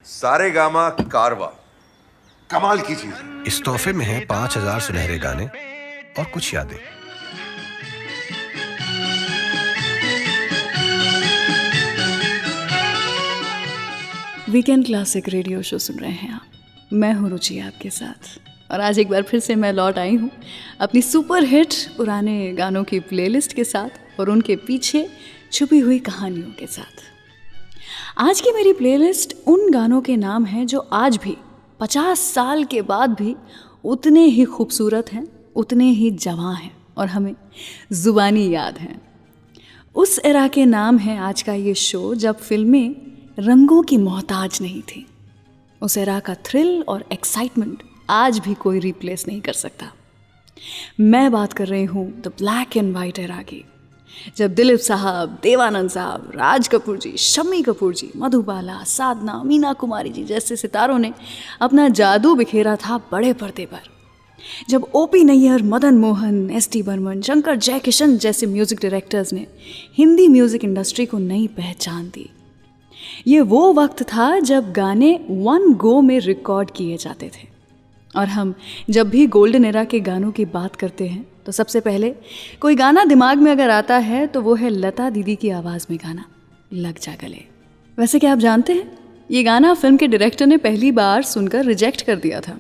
सारेगामा कारवा, कमाल की चीज। इस तोहफे में है 5000 सुनहरे गाने और कुछ यादें। वीकेंड क्लासिक रेडियो शो सुन रहे हैं आप। मैं हूँ रुचि आपके साथ, और आज एक बार फिर से मैं लौट आई हूँ अपनी सुपर हिट पुराने गानों की प्लेलिस्ट के साथ और उनके पीछे छुपी हुई कहानियों के साथ। आज की मेरी प्लेलिस्ट उन गानों के नाम हैं जो आज भी 50 साल के बाद भी उतने ही खूबसूरत हैं, उतने ही जवां हैं और हमें ज़ुबानी याद हैं। उस एरा के नाम है आज का ये शो जब फिल्में रंगों की मोहताज नहीं थी। उस एरा का थ्रिल और एक्साइटमेंट आज भी कोई रिप्लेस नहीं कर सकता। मैं बात कर रही हूँ the black and white era की, जब दिलीप साहब, देवानंद साहब, राज कपूर जी, शम्मी कपूर जी, मधुबाला, साधना, मीना कुमारी जी जैसे सितारों ने अपना जादू बिखेरा था बड़े पर्दे पर। जब ओपी नैयर, मदन मोहन, एस.डी. बर्मन, शंकर जयकिशन जैसे म्यूज़िक डायरेक्टर्स ने हिंदी म्यूज़िक इंडस्ट्री को नई पहचान दी। ये वो वक्त था जब गाने वन गो में रिकॉर्ड किए जाते थे, और हम जब भी गोल्डन एरा के गानों की बात करते हैं तो सबसे पहले कोई गाना दिमाग में अगर आता है तो वो है लता दीदी की आवाज़ में गाना लग जा गले। वैसे क्या आप जानते हैं, ये गाना फिल्म के डायरेक्टर ने पहली बार सुनकर रिजेक्ट कर दिया था।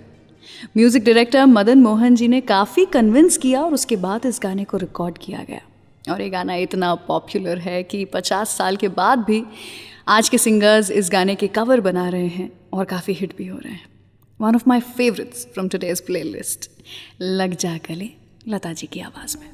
म्यूज़िक डायरेक्टर मदन मोहन जी ने काफ़ी कन्विंस किया और उसके बाद इस गाने को रिकॉर्ड किया गया, और ये गाना इतना पॉपुलर है कि 50 साल के बाद भी आज के सिंगर्स इस गाने के कवर बना रहे हैं और काफ़ी हिट भी हो रहे हैं। One of my favourites from today's playlist, लग जा गले, लता जी की आवाज़ में।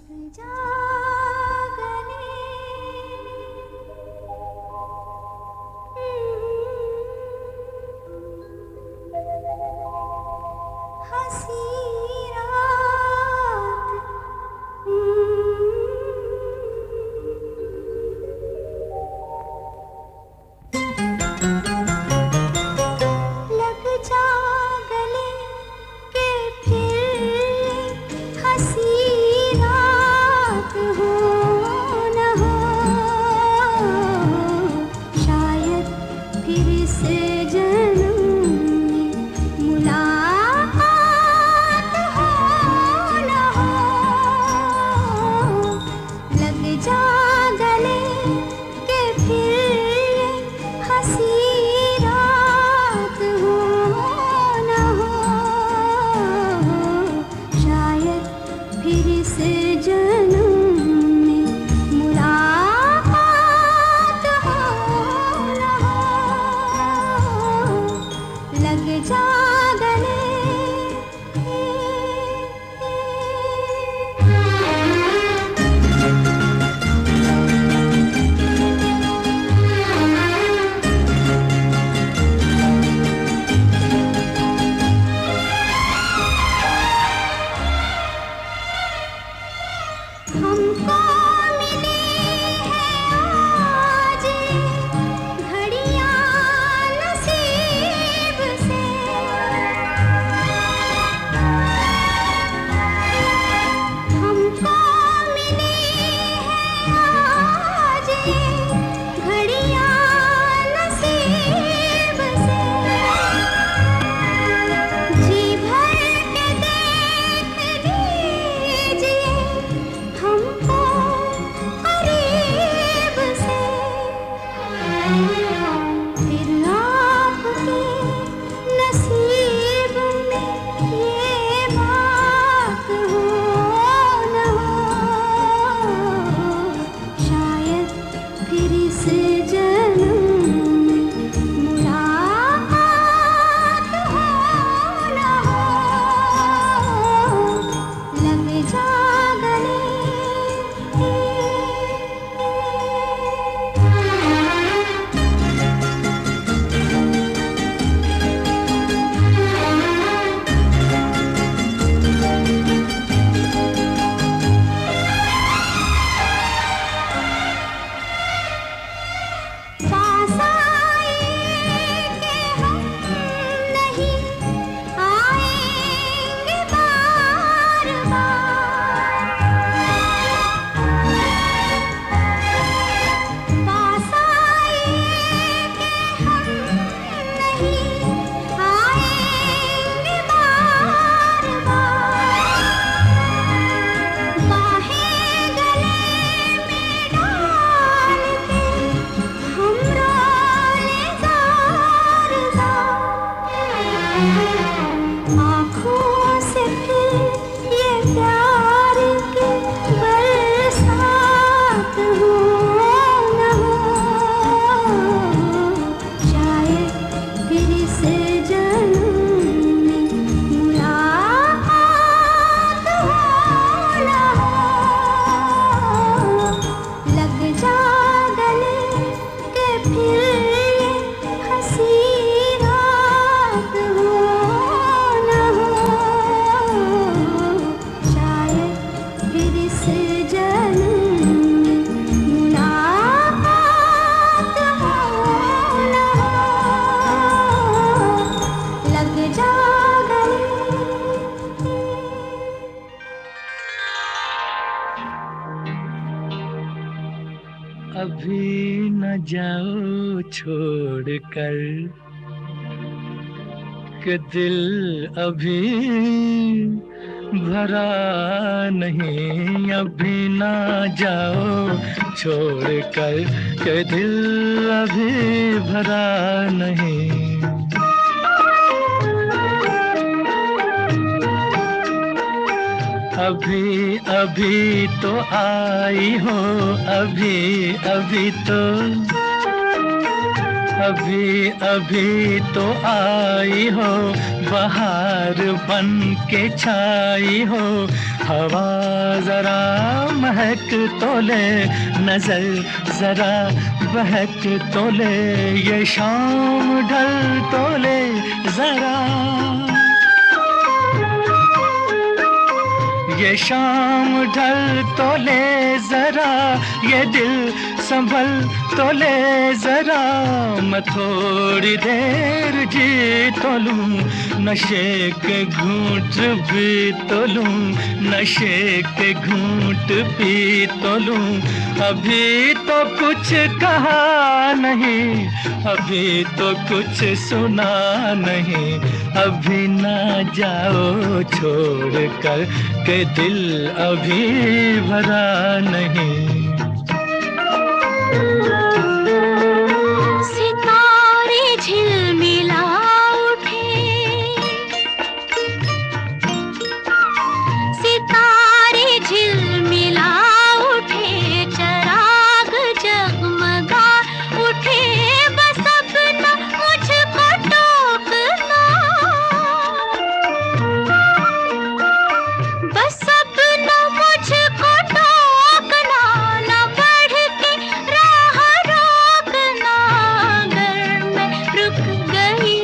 जाओ छोड़ कर कि दिल अभी भरा नहीं, अभी ना जाओ छोड़ कर कि दिल अभी भरा नहीं। अभी अभी तो आई हो, अभी अभी तो, अभी अभी तो आई हो, बहार बन के छाई हो। हवा जरा महक तो ले, नजर जरा बहक तो ले, ये शाम ढल तो ले जरा, ये शाम ढल तो ले जरा, ये दिल संभल तो ले जरा। मैं थोड़ी देर जी तो लूं, नशे के घूंट भी तो लूं, नशे के घूंट पी तो लूं। अभी तो कुछ कहा नहीं, अभी तो कुछ सुना नहीं, अभी ना जाओ छोड़ कर के दिल अभी भरा नहीं। सितारे झिलमिला उठे, सितारे झिलमिला उठे, चराग जगमगा उठे, बस अपना मुझको टोकना, बस अपना मुझको टोकना, न बढ़ के राह रोकना। अगर मैं रुक गई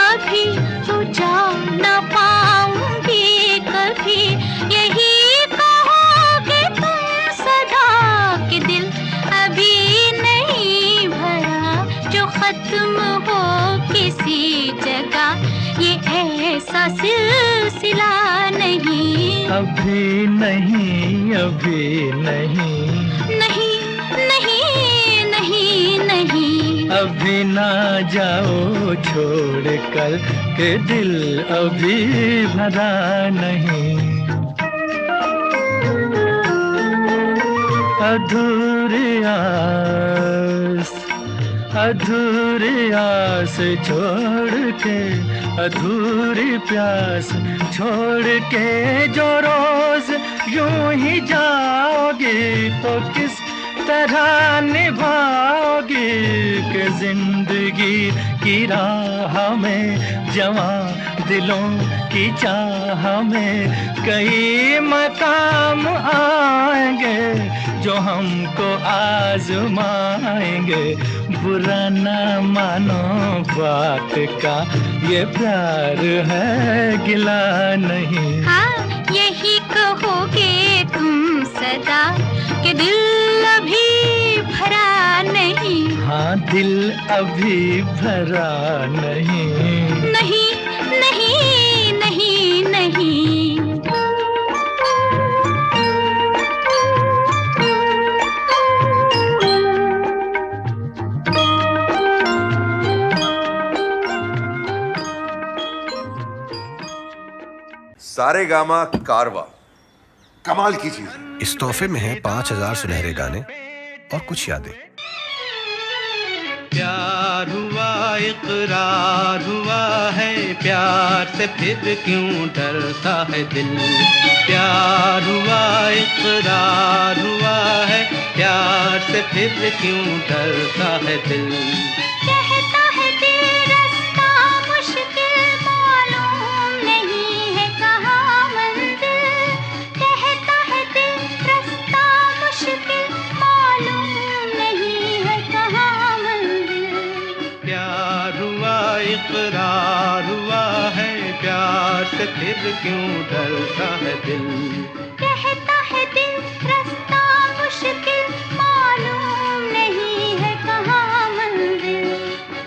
अभी तो जा न पाऊंगी कभी, यही कहोगे तुम सदा कि दिल अभी नहीं भरा, जो खत्म हो किसी जगह ये ऐसा सिलसिला नहीं। अभी नहीं, अभी नहीं, नहीं नहीं नहीं नहीं, अभी ना जाओ छोड़ कर के दिल अभी भरा नहीं। अधूरी आस, अधूरी आस छोड़ के, अधूरी प्यास छोड़ के जो रोज यूं ही जाओगे, तो किस तरह निभाओगे कि जिंदगी की राह में, जवां दिलों की चाह में कई मकाम आएंगे जो हमको आजमाएंगे। बुरा न मानो बात का, ये प्यार है गिला नहीं। हाँ यही कहोगे तुम सदा कि दिल अभी भरा नहीं। हाँ दिल अभी भरा नहीं, नहीं नहीं नहीं नहीं। सारेगामा कारवा कमाल की चीज है। इस तोहफे में है 5000 सुनहरे गाने और कुछ यादें। प्यार हुआ इकरार हुआ है, प्यार से फिर क्यों डरता है दिल। प्यार हुआ इकरार हुआ है, प्यार से फिर क्यों डरता है दिल। कहता है दिल रास्ता मुश्किल, मालूम नहीं है कहाँ मंजिल। कहता है दिल रास्ता मुश्किल, मालूम नहीं है कहाँ मंजिल। प्यार हुआ इकरार हुआ है, प्यार से फिर क्यों डरता है दिल। कहता है दिल रास्ता मुश्किल, मालूम नहीं है कहाँ मंजिल।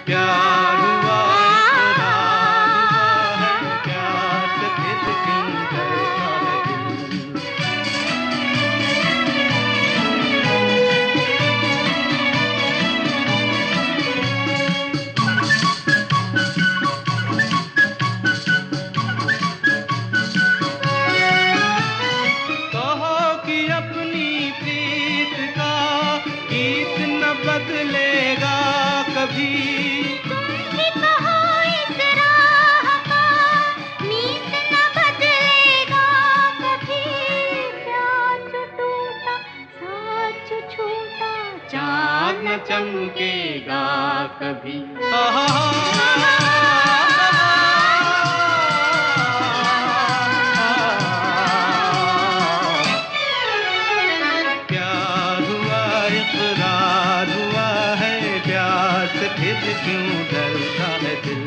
प्यार हुआ इकरार हुआ है, प्यार से फिर क्यों डरता है दिल। कभी प्यार हुआ इकरार हुआ है प्यार से फिर क्यों डरता है दिल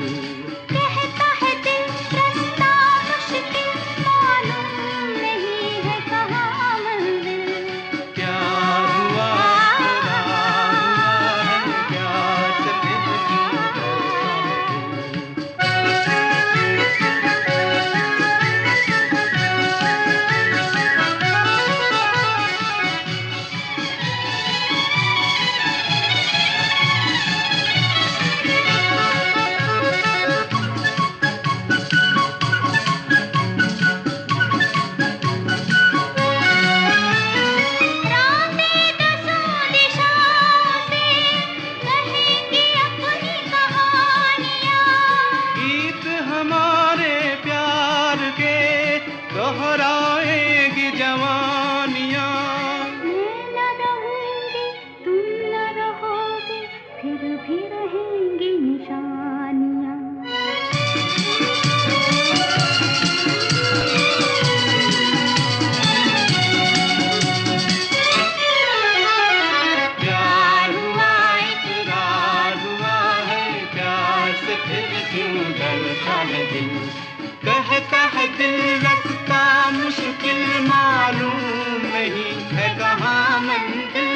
कहता है दिल रास्ता मुश्किल मालूम नहीं है कहाँ मंजिल प्यार हुआ इकरार हुआ है प्यार से फिर क्यों डरता रातें दसों दिशाओं से कहेंगी अपनी कहानियाँ गीत हमारे प्यार के दोहराएगी जवानियाँ मैं न रहूंगी तुम न रहोगे फिर भी रहेंगी निशानियाँ प्यार हुआ इकरार हुआ है प्यार से फिर क्यों डरता है दिल कहता है दिल रास्ता मुश्किल मालूम नहीं है कहाँ मंजिल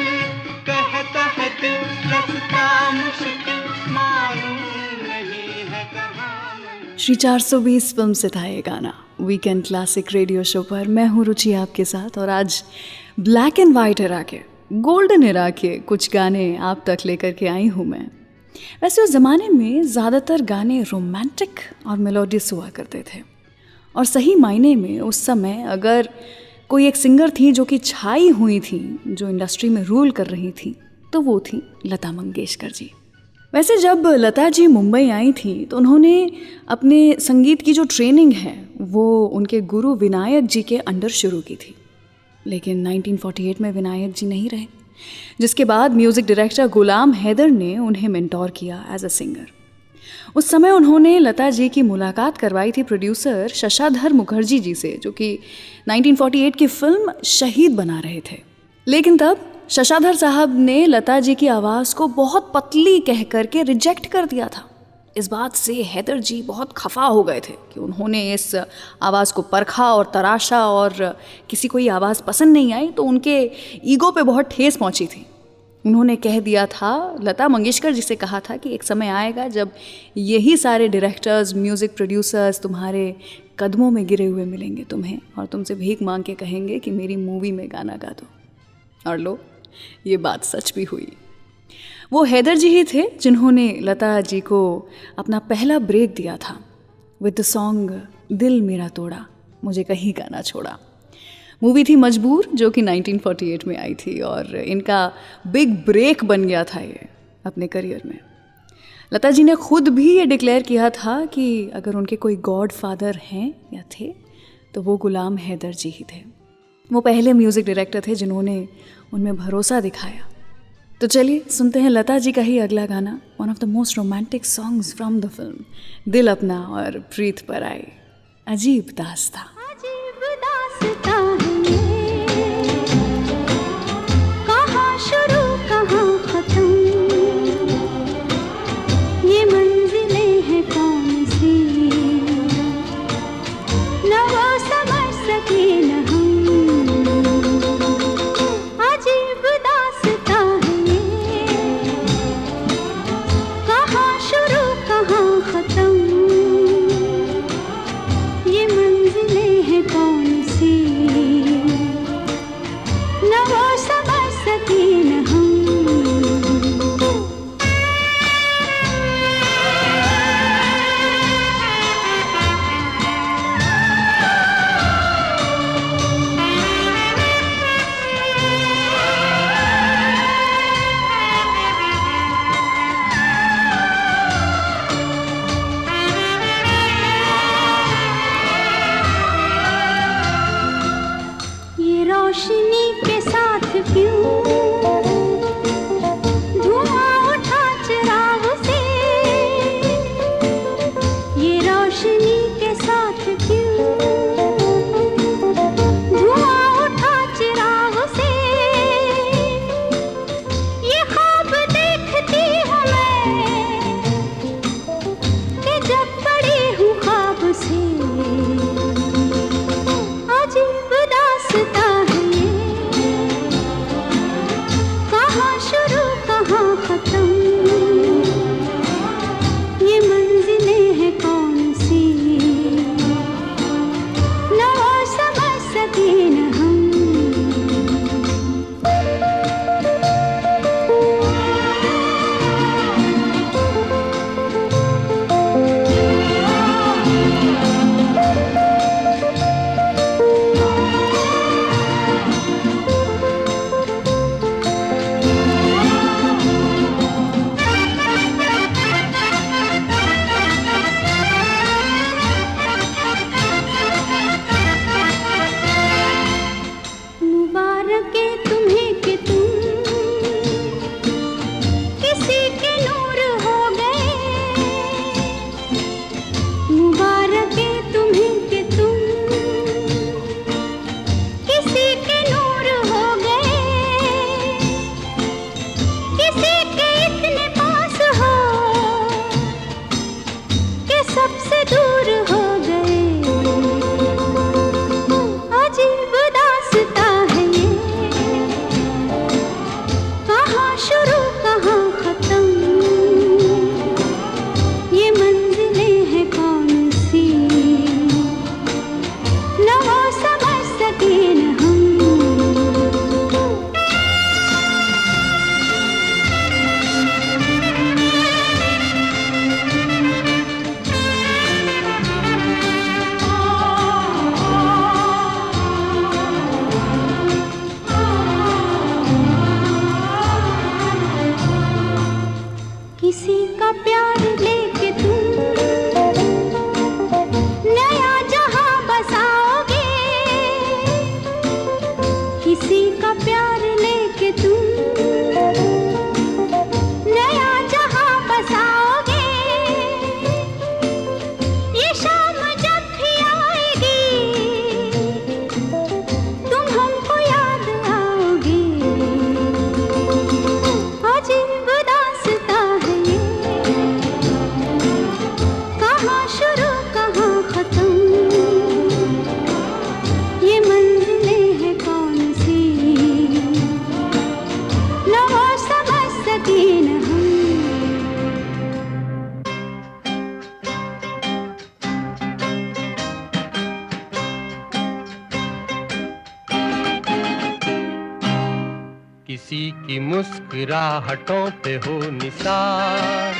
कहता है दिल रास्ता मुश्किल मालूम नहीं है कहाँ मंजिल श्री 420 फिल्म से था ये गाना वीकेंड क्लासिक रेडियो शो पर। मैं हूँ रुचि आपके साथ और आज ब्लैक एंड वाइट एरा के गोल्डन एरा के कुछ गाने आप तक लेकर के आई हूँ मैं। वैसे उस ज़माने में ज़्यादातर गाने रोमांटिक और मेलोडियस हुआ करते थे और सही मायने में उस समय अगर कोई एक सिंगर थी जो कि छाई हुई थी, जो इंडस्ट्री में रूल कर रही थी, तो वो थी लता मंगेशकर जी। वैसे जब लता जी मुंबई आई थी तो उन्होंने अपने संगीत की जो ट्रेनिंग है वो उनके गुरु विनायक जी के अंडर शुरू की थी, लेकिन 1948 में विनायक जी नहीं रहे, जिसके बाद म्यूज़िक डायरेक्टर गुलाम हैदर ने उन्हें मेंटोर किया एज अ सिंगर। उस समय उन्होंने लता जी की मुलाकात करवाई थी प्रोड्यूसर शशाधर मुखर्जी जी से, जो कि 1948 की फिल्म शहीद बना रहे थे। लेकिन तब शशाधर साहब ने लता जी की आवाज़ को बहुत पतली कह करके रिजेक्ट कर दिया था। इस बात से हैदर जी बहुत खफा हो गए थे कि उन्होंने इस आवाज़ को परखा और तराशा और किसी को ये आवाज़ पसंद नहीं आई, तो उनके ईगो पे बहुत ठेस पहुंची थी। उन्होंने कह दिया था, लता मंगेशकर जी से कहा था कि एक समय आएगा जब यही सारे डायरेक्टर्स, म्यूज़िक प्रोड्यूसर्स तुम्हारे कदमों में गिरे हुए मिलेंगे तुम्हें और तुमसे भीख मांग के कहेंगे कि मेरी मूवी में गाना गा दो। और लो, ये बात सच भी हुई। वो हैदर जी ही थे जिन्होंने लता जी को अपना पहला ब्रेक दिया था विद द सॉन्ग दिल मेरा तोड़ा मुझे कहीं गाना छोड़ा। मूवी थी मजबूर, जो कि 1948 में आई थी और इनका बिग ब्रेक बन गया था ये अपने करियर में। लता जी ने खुद भी ये डिक्लेयर किया था कि अगर उनके कोई गॉड फादर हैं या थे तो वो गुलाम हैदर जी ही थे। वो पहले म्यूज़िक डायरेक्टर थे जिन्होंने उनमें भरोसा दिखाया। तो चलिए सुनते हैं लता जी का ही अगला गाना, one of the most romantic songs from the film दिल अपना और प्रीत पर आई, अजीब दास्तां। अजीब दास्तां है ये, कहाँ शुरू कहाँ खत्म, ये मंजिलें हैं कौन सी, न वो समझ सके न हम। अजीब दास्तां है ये, कहाँ शुरू कहाँ खत्म, ये मंजिलें की मुस्कुराहटों पे हो निसार,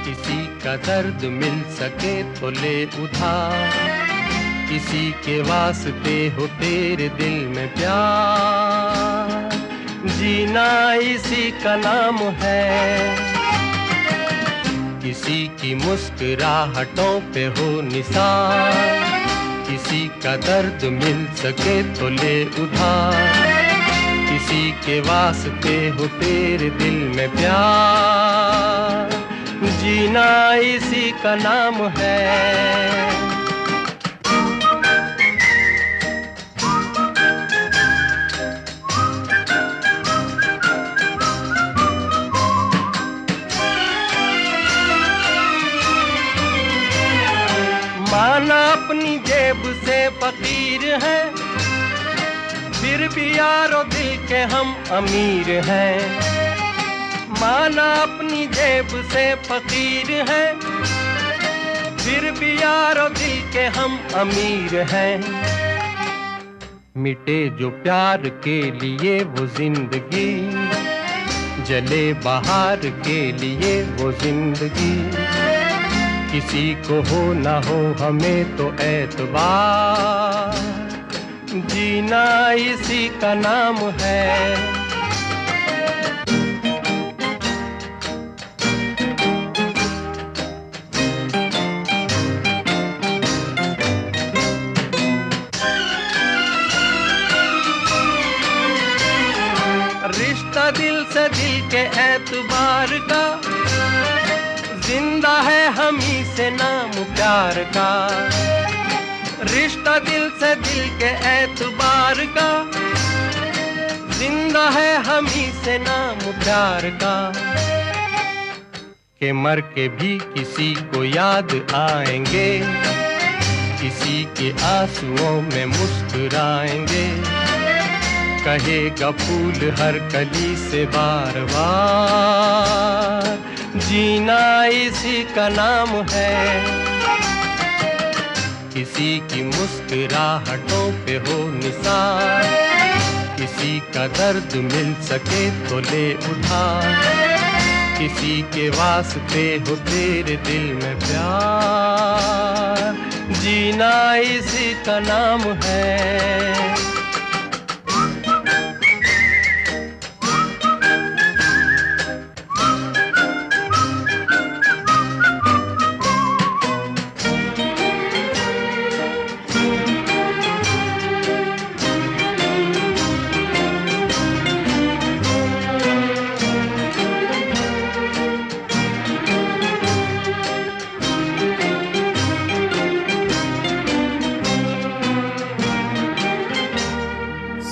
किसी का दर्द मिल सके तो ले उधार, किसी के वास्ते हो तेरे दिल में प्यार, जीना इसी का नाम है। किसी की मुस्कुराहटों पे हो निसार, किसी का दर्द मिल सके तो ले उधार, किसी के वास्ते हो तेरे दिल में प्यार, जीना इसी का नाम है। माना अपनी जेब से फकीर हैं, फिर भी यारो दिल के हम अमीर हैं। माना अपनी जेब से फकीर हैं, फिर भी यारो दिल के हम अमीर हैं। मिटे जो प्यार के लिए वो जिंदगी, जले बाहर के लिए वो जिंदगी, किसी को हो ना हो हमें तो एतबार, जीना इसी का नाम है। रिश्ता दिल से दिल के एतबार का, जिंदा है हम ही से नाम प्यार का। रिश्ता दिल से दिल के एतबार का, जिंदा है हम ही से नाम प्यार का। के मर के भी किसी को याद आएंगे, किसी के आंसुओं में मुस्कुराएंगे, कहेगा फूल हर कली से बार बार, जीना इसी का नाम है। किसी की मुस्कुराहटों पे हो निसार, किसी का दर्द मिल सके तो ले उधार, किसी के वास्ते हो तेरे दिल में प्यार, जीना इसी का नाम है।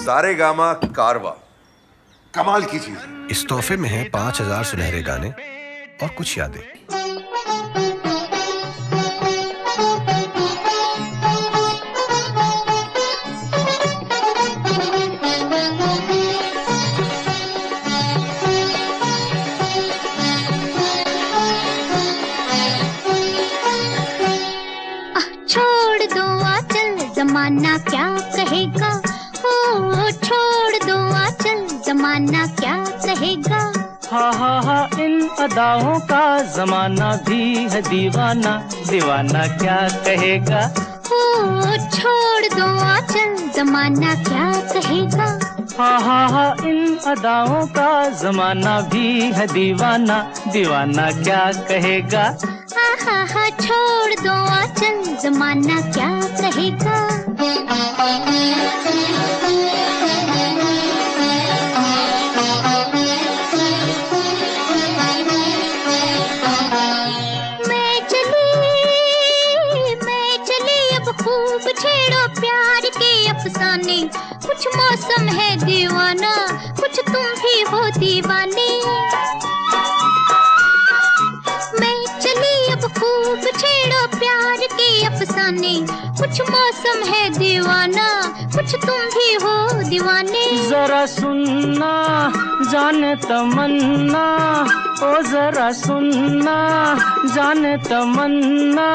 सारेगामा कारवा कमाल की चीज है। इस तोहफे में है 5000 सुनहरे गाने और कुछ यादें। छोड़ दो आंचल जमाना क्या कहेगा, ओ छोड़ दो आंचल जमाना क्या कहेगा। हा इन अदाओं का जमाना भी है दीवाना, दीवाना क्या कहेगा। ओ छोड़ दो आंचल जमाना क्या कहेगा। हा इन अदाओं का जमाना भी है दीवाना, दीवाना क्या कहेगा। हा छोड़ दो आंचल जमाना क्या कहेगा। मैं चली अब खूब छेड़ो प्यार के अफसाने, कुछ मौसम है दीवाना, कुछ तुम भी हो दीवाने। मैं चली अब खूब छेड़ो प्यार के अफसाने, कुछ मौसम है दीवाना, कुछ तुम भी हो दीवाने। जरा सुनना जाने तमन्ना, ओ जरा सुनना जाने तमन्ना,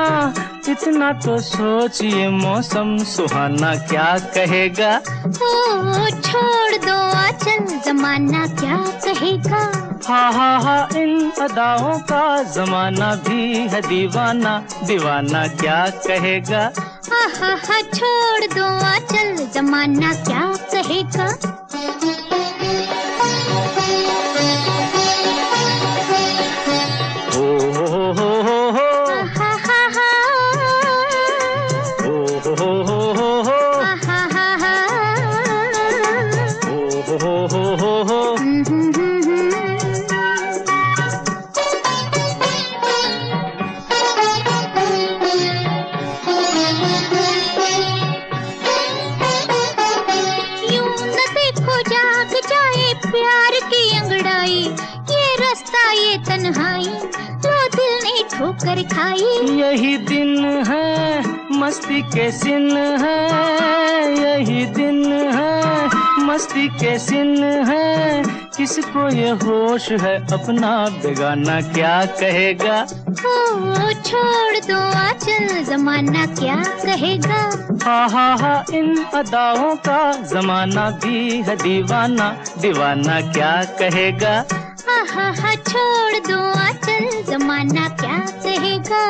इतना तो सोचिए मौसम सुहाना क्या कहेगा। ओ छोड़ दो आंचल जमाना क्या कहेगा। हा इन अदाओं का जमाना भी है दीवाना, दीवाना क्या कहेगा। हा छोड़ दो आंचल जमाना क्या कहेगा। तन्हाई तो दिल ने ठोकर खाई। यही दिन है मस्ती के सिन है, यही दिन है मस्ती के सिन है। किसको ये होश है अपना बेगाना क्या कहेगा। ओ छोड़ दो आंचल जमाना क्या कहेगा। हा इन अदाओं का जमाना भी है दीवाना, दीवाना क्या कहेगा। हा छोड़ दो आंचल जमाना क्या कहेगा।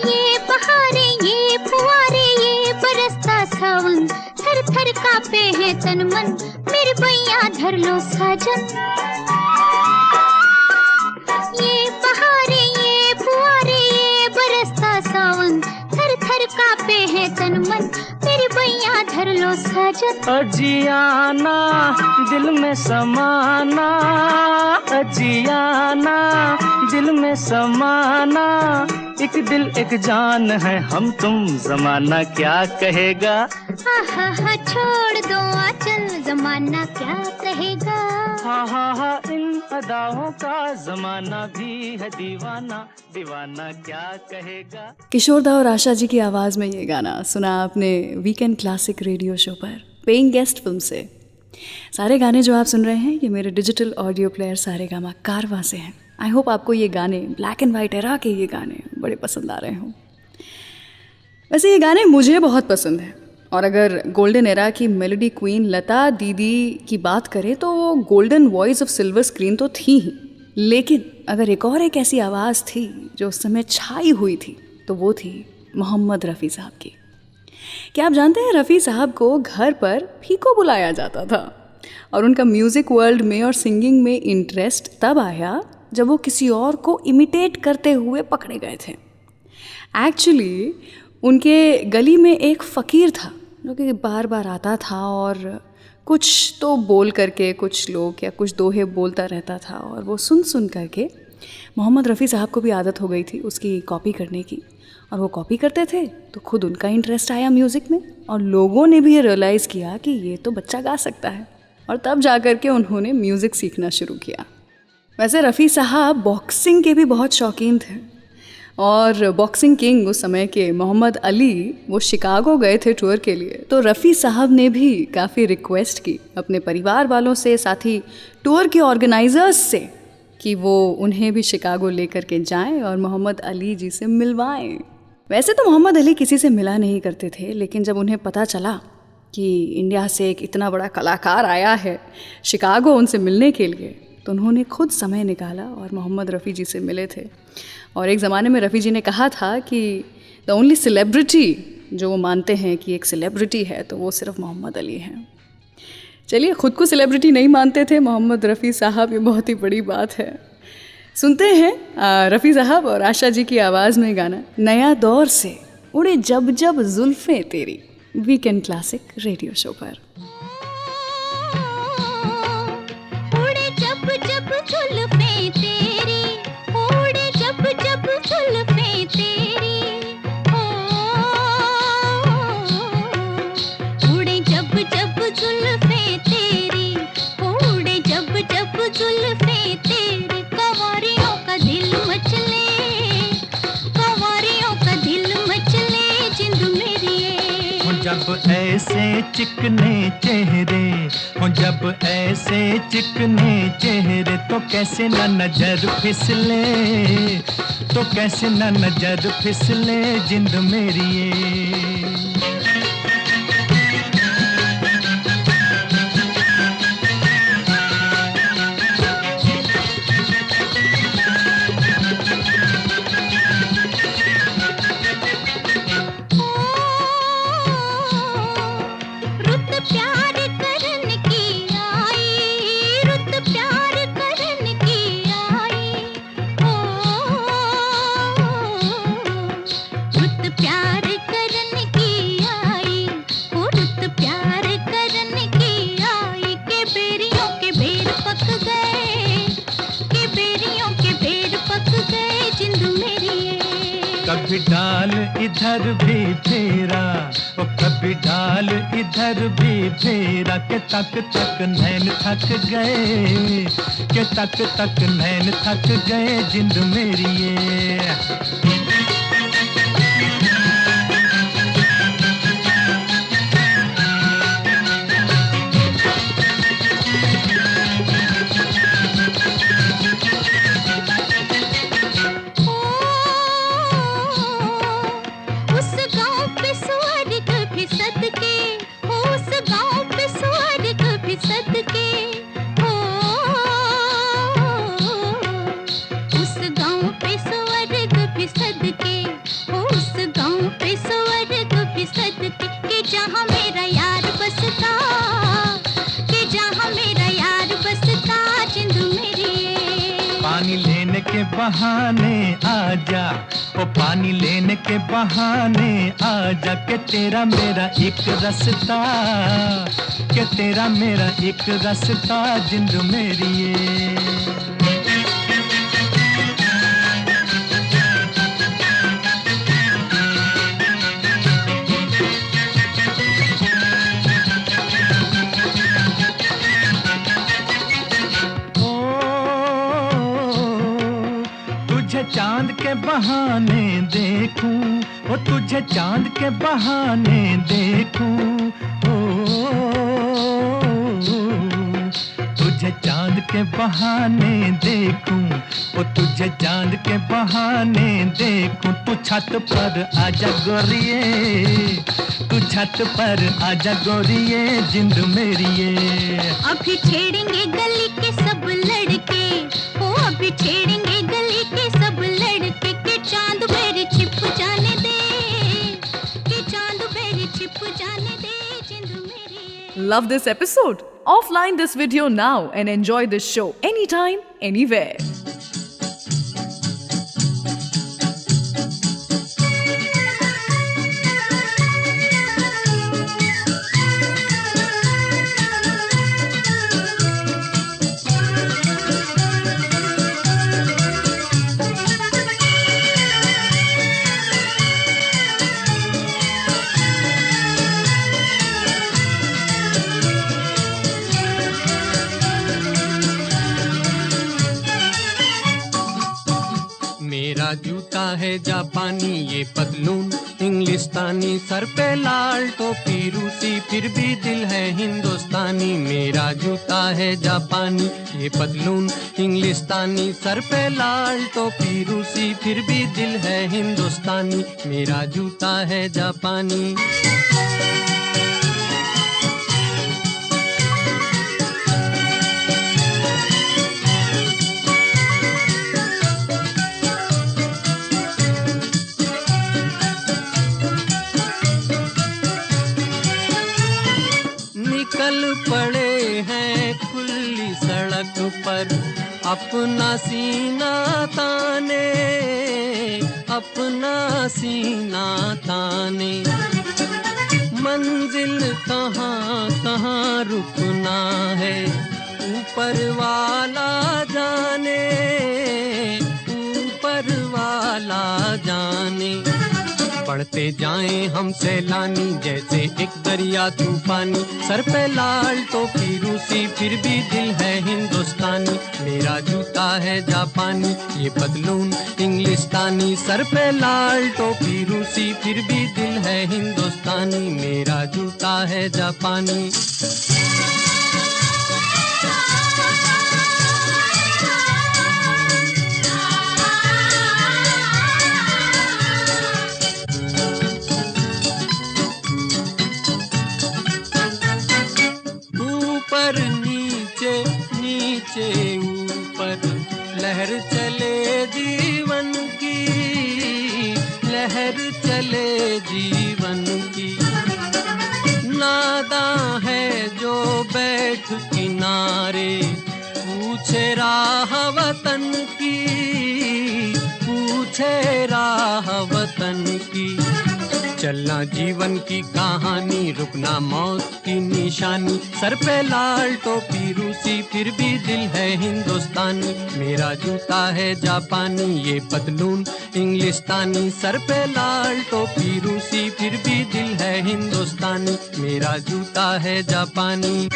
ये बहारें ये फुहारे ये बरसता सावन, थर थर कांपे है तन मन मेरे बैया धर लो साजन। ये बहारे ये फुहारे ये बरसता सावन, थर थर कांपे है तन मन मेरे बैया धर लो साजन। अजियाना दिल में समाना, अजियाना दिल में समाना। एक दिल एक जान है हम तुम जमाना क्या कहेगा। हा छोड़ दो आंचल जमाना क्या कहेगा। हा इन अदाओं का जमाना भी है दीवाना, दीवाना क्या कहेगा। किशोरदा और आशा जी की आवाज़ में ये गाना सुना आपने वीकेंड क्लासिक रेडियो शो पर पेइंग गेस्ट फिल्म से। सारे गाने जो आप सुन रहे हैं ये मेरे डिजिटल ऑडियो प्लेयर सारेगामा कारवा से हैं। आई होप आपको ये गाने ब्लैक एंड वाइट एरा के ये गाने बड़े पसंद आ रहे हों। वैसे ये गाने मुझे बहुत पसंद हैं, और अगर गोल्डन एरा की मेलोडी क्वीन लता दीदी की बात करें तो वो golden voice of silver screen तो थी ही, लेकिन अगर एक ऐसी आवाज़ थी जो उस समय छाई हुई थी तो वो थी मोहम्मद रफ़ी साहब की। क्या आप जानते हैं रफ़ी साहब को घर पर फीको बुलाया जाता था, और उनका म्यूज़िक वर्ल्ड में और सिंगिंग में इंटरेस्ट तब आया जब वो किसी और को इमिटेट करते हुए पकड़े गए थे। एक्चुअली उनके गली में एक फ़कीर था जो कि बार बार आता था और कुछ तो बोल करके कुछ लोग या कुछ दोहे बोलता रहता था, और वो सुन करके मोहम्मद रफ़ी साहब को भी आदत हो गई थी उसकी कॉपी करने की, और वो कॉपी करते थे तो खुद उनका इंटरेस्ट आया म्यूज़िक में, और लोगों ने भी ये रियलाइज़ किया कि ये तो बच्चा गा सकता है, और तब जा कर के उन्होंने म्यूज़िक सीखना शुरू किया। वैसे रफ़ी साहब बॉक्सिंग के भी बहुत शौकीन थे, और बॉक्सिंग किंग उस समय के मोहम्मद अली वो शिकागो गए थे टूर के लिए, तो रफ़ी साहब ने भी काफ़ी रिक्वेस्ट की अपने परिवार वालों से, साथ ही टूर के ऑर्गेनाइजर्स से, कि वो उन्हें भी शिकागो लेकर के जाएं और मोहम्मद अली जी से मिलवाएं। वैसे तो मोहम्मद अली किसी से मिला नहीं करते थे, लेकिन जब उन्हें पता चला कि इंडिया से एक इतना बड़ा कलाकार आया है शिकागो उनसे मिलने के लिए, तो उन्होंने खुद समय निकाला और मोहम्मद रफ़ी जी से मिले थे। और एक ज़माने में रफ़ी जी ने कहा था कि द ओनली सेलिब्रिटी जो वो मानते हैं कि एक सेलिब्रिटी है तो वो सिर्फ मोहम्मद अली हैं। चलिए, ख़ुद को सेलिब्रिटी नहीं मानते थे मोहम्मद रफ़ी साहब, ये बहुत ही बड़ी बात है। सुनते हैं रफ़ी साहब और आशा जी की आवाज़ में गाना नया दौर से उड़े जब जब जुल्फ़ें तेरी, वीकेंड क्लासिक रेडियो शो पर। उड़े जब जब जुल्फ़ें तेरी, उड़े जब जब जुल्फ़ें तेरी, उड़े जब जब जुल्फ़ें तेरी, उड़े जब जब जुल्फ़ें तेरी, कंवरियों का दिल जब ऐसे चिकने चेहरे हो, जब ऐसे चिकने चेहरे तो कैसे ना नजर फिसले, तो कैसे ना नजर फिसले जिंद मेरी ये। कभी डाल इधर भी फेरा, ओ कभी डाल इधर भी फेरा, के तक तक नैन थक गए, के तक तक नैन थक गए जिंद मेरी ये। पानी लेने के बहाने आजा, ओ पानी लेने के बहाने आजा, के तेरा मेरा एक रास्ता, के तेरा मेरा एक रास्ता जिंद मेरी ये। तुझे चांद के बहाने देखूं, ओ तुझे चांद के बहाने देखूं, ओ तुझे चांद के बहाने देखूं, ओ तुझे चांद के बहाने देखूं। तू छत पर आजा गोरिये, तू छत पर आजा गोरिये जिंद मेरी ये। अभी छेड़ेंगे गली के सब लड़के, ओ अभी छेड़ेंगे गली के सब लड़के, के चांद मेरे छिप जाने दे, के चांद मेरे छिप जाने दे जिंद मेरी। Love this episode? Offline this video now and enjoy this show anytime, anywhere. मेरा जूता है जापानी, ये पतलून इंग्लिस्तानी, सर पे लाल टोपी रूसी, फिर भी दिल है हिंदुस्तानी। मेरा जूता है जापानी, ये पतलून इंग्लिस्तानी, सर पे लाल टोपी रूसी, फिर भी दिल है हिंदुस्तानी। मेरा जूता है जापानी। निकल पड़े हैं खुली सड़क पर, अपना सीना ताने, अपना सीना ताने। मंजिल कहाँ कहाँ रुकना है, ऊपर वाला जाने, ऊपर वाला जाने। बढ़ते जाएं हम सैलानी, जैसे एक दरिया तूफानी, सर पे लाल टोपी रूसी, फिर भी दिल है हिंदुस्तानी। मेरा जूता है जापानी, ये पतलून इंग्लिश इंग्लिस्तानी, सर पे लाल टोपी रूसी, फिर भी दिल है हिंदुस्तानी, मेरा जूता है जापानी। ऊपर नीचे नीचे ऊपर, लहर चले जीवन की, लहर चले जीवन की। नादां है जो बैठ किनारे, पूछे राह वतन की, पूछे राह वतन की। चलना जीवन की कहानी, रुकना मौत की निशानी, सर पे लाल टोपी रूसी, फिर भी दिल है हिंदुस्तानी, मेरा जूता है जापानी, ये पतलून इंग्लिस्तानी, सर पे लाल टोपी रूसी, फिर भी दिल है हिंदुस्तानी, मेरा जूता है जापानी।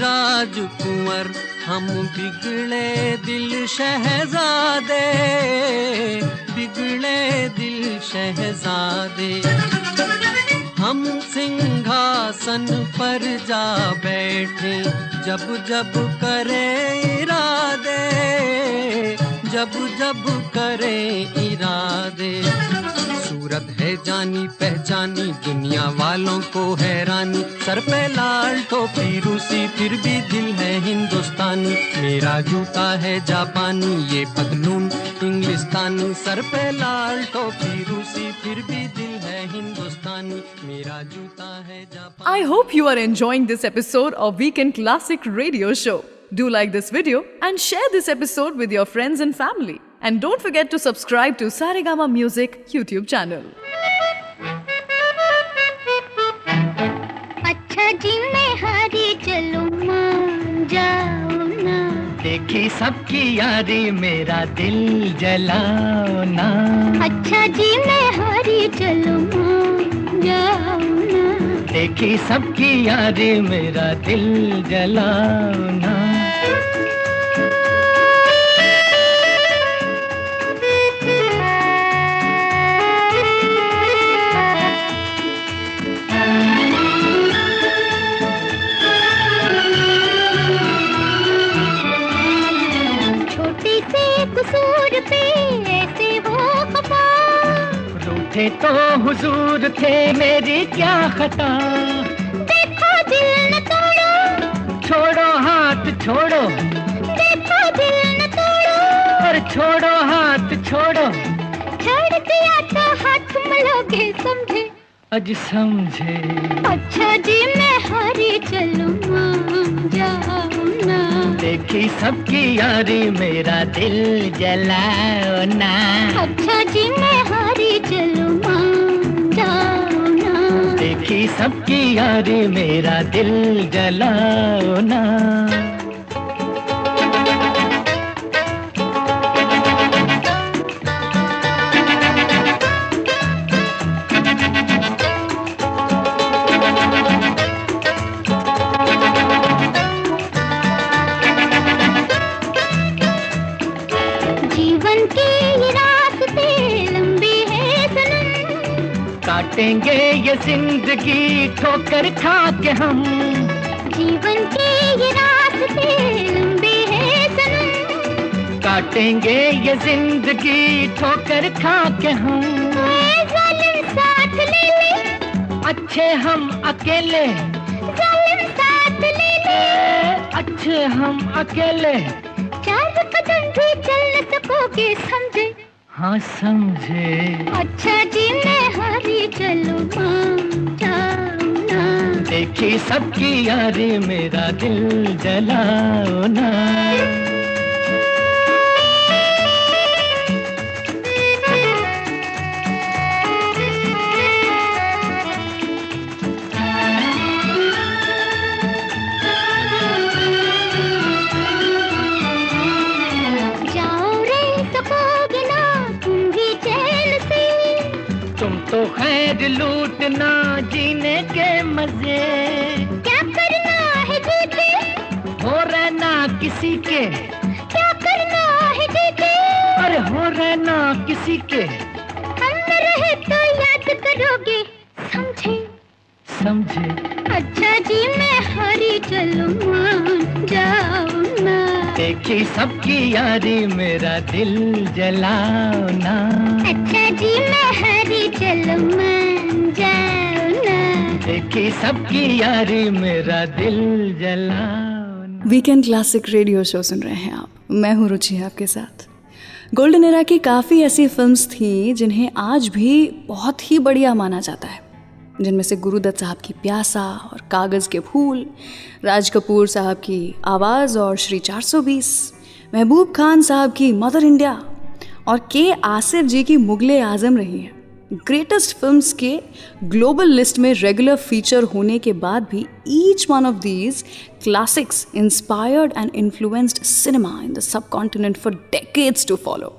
राजकुंवर हम बिगड़े दिल शहजादे, बिगड़े दिल शहजादे। हम सिंहासन पर जा बैठे, जब जब करे इरादे, जब जब करे इरादे। सूरत है जानी पहचानी, दुनिया वालों को हैरानी, सर पे लाल टोपी रूसी, फिर भी दिल है हिंदुस्तानी, मेरा जूता है जापानी, ये पतलून इंग्लिस्तानी, सर पे लाल टोपी रूसी, फिर भी दिल है हिंदुस्तानी, मेरा जूता है जापानी। I hope you are enjoying this episode of Weekend Classic Radio Show. Do like this video and share this episode with your friends and family. And don't forget to subscribe to Saregama Music YouTube channel. अच्छा जी मैं हारी चलूं मान जाओ ना, देखी सबकी यारी मेरा दिल जलाओ ना। अच्छा जी मैं हारी चलूं मान जाओ ना, देखी सबकी यारी मेरा दिल जलाओ ना। कसूर पे ऐसे वो खफा, रूठे तो हुजूर थे मेरी क्या खता। देखो दिल न तोड़ो, छोड़ो हाथ छोड़ो, देखो दिल न तोड़ो, और छोड़ो हाथ छोड़ो। छोड़ दिया तो हाथ मलोगे समझे, अज समझे। अच्छा जी मैं हारी चलूं मान जाओ ना, देखी सबकी यारी मेरा दिल जलाओ ना। अच्छा जी मैं हारी चलूं मान जाओ ना, देखी सबकी यारी मेरा दिल जलाओ ना। काटेंगे ये जिंदगी ठोकर खा के हम, जीवन के ये रास्ते लंबे हैं सनम, काटेंगे ये जिंदगी ठोकर खा के हम। जालिम साथ ले ले, अच्छे हम अकेले, जालिम साथ ले ले, अच्छे हम अकेले। चार कदम भी चल न सकोगे समझे, हाँ समझे। अच्छा जी मैं हारी चलूं मान जाओ ना, देखी सबकी यारी मेरा दिल जलाओ ना। ढेर लूटना जीने के मजे, क्या करना है जीते, हो रहना किसी के, क्या करना है जीते, अरे हो रहना किसी के, हम न रहे तो याद करोगे, समझे समझे। अच्छा जी मैं हारी चलूं मान जाओ ना, देखी सबकी यारी मेरा दिल जलाओ ना, अच्छा जी मैं हारी चलूं मान जाओ ना, देखी सबकी यारी मेरा दिल जलाओ ना। वीकेंड क्लासिक रेडियो शो सुन रहे हैं आप, मैं हूँ रुचि आपके साथ। गोल्डन एरा की काफ़ी ऐसी फिल्म्स थी जिन्हें आज भी बहुत ही बढ़िया माना जाता है, जिनमें से गुरुदत्त साहब की प्यासा और कागज़ के फूल, राज कपूर साहब की आवाज़ और श्री 420, महबूब खान साहब की मदर इंडिया और के आसिफ जी की मुगले आज़म रही हैं। ग्रेटेस्ट फिल्म्स के ग्लोबल लिस्ट में रेगुलर फीचर होने के बाद भी each one of these classics inspired and influenced cinema in the subcontinent for decades to follow.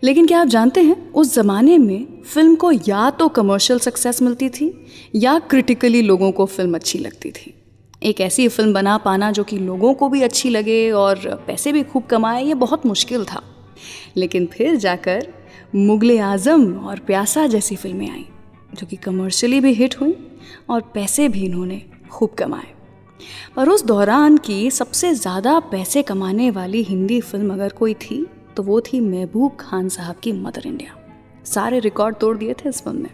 लेकिन क्या आप जानते हैं, उस ज़माने में फिल्म को या तो कमर्शियल सक्सेस मिलती थी या क्रिटिकली लोगों को फिल्म अच्छी लगती थी। एक ऐसी फिल्म बना पाना जो कि लोगों को भी अच्छी लगे और पैसे भी खूब कमाए, ये बहुत मुश्किल था। लेकिन फिर जाकर मुगले आज़म और प्यासा जैसी फिल्में आईं जो कि कमर्शियली भी हिट हुई और पैसे भी इन्होंने खूब कमाए। पर उस दौरान की सबसे ज़्यादा पैसे कमाने वाली हिंदी फिल्म अगर कोई थी तो वो थी महबूब खान साहब की मदर इंडिया। सारे रिकॉर्ड तोड़ दिए थे इस फिल्म ने।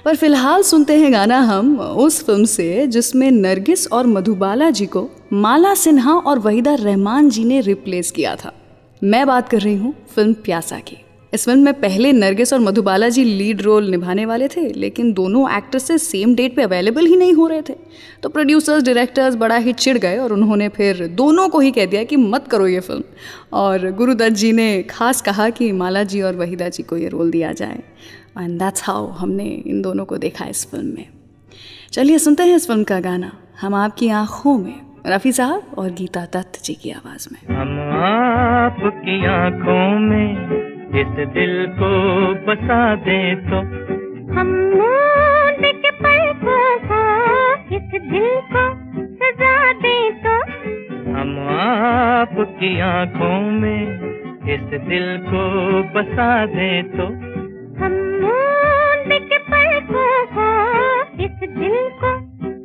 पर फिलहाल सुनते हैं गाना हम उस फिल्म से जिसमें नरगिस और मधुबाला जी को माला सिन्हा और वहीदा रहमान जी ने रिप्लेस किया था। मैं बात कर रही हूँ फिल्म प्यासा की। इस फिल्म में पहले नरगिस और मधुबाला जी लीड रोल निभाने वाले थे, लेकिन दोनों एक्ट्रेसेस सेम डेट पे अवेलेबल ही नहीं हो रहे थे। तो प्रोड्यूसर्स डायरेक्टर्स बड़ा ही चिढ़ गए और उन्होंने फिर दोनों को ही कह दिया कि मत करो ये फिल्म। और गुरुदत्त जी ने खास कहा कि माला जी और वहीदा जी को ये रोल दिया जाए, एंड दैट्स हाउ हमने इन दोनों को देखा इस फिल्म में। चलिए सुनते हैं इस फिल्म का गाना हम आपकी आँखों में, रफ़ी साहब और गीता दत्त जी की आवाज़ में। हम आपकी आँखों में इस दिल को बसा दे तो, हम मूंद के पलकों को इस दिल को सजा दे तो, हम आपकी आँखों में इस दिल को बसा दे तो, हम मूंद के पलकों को इस दिल को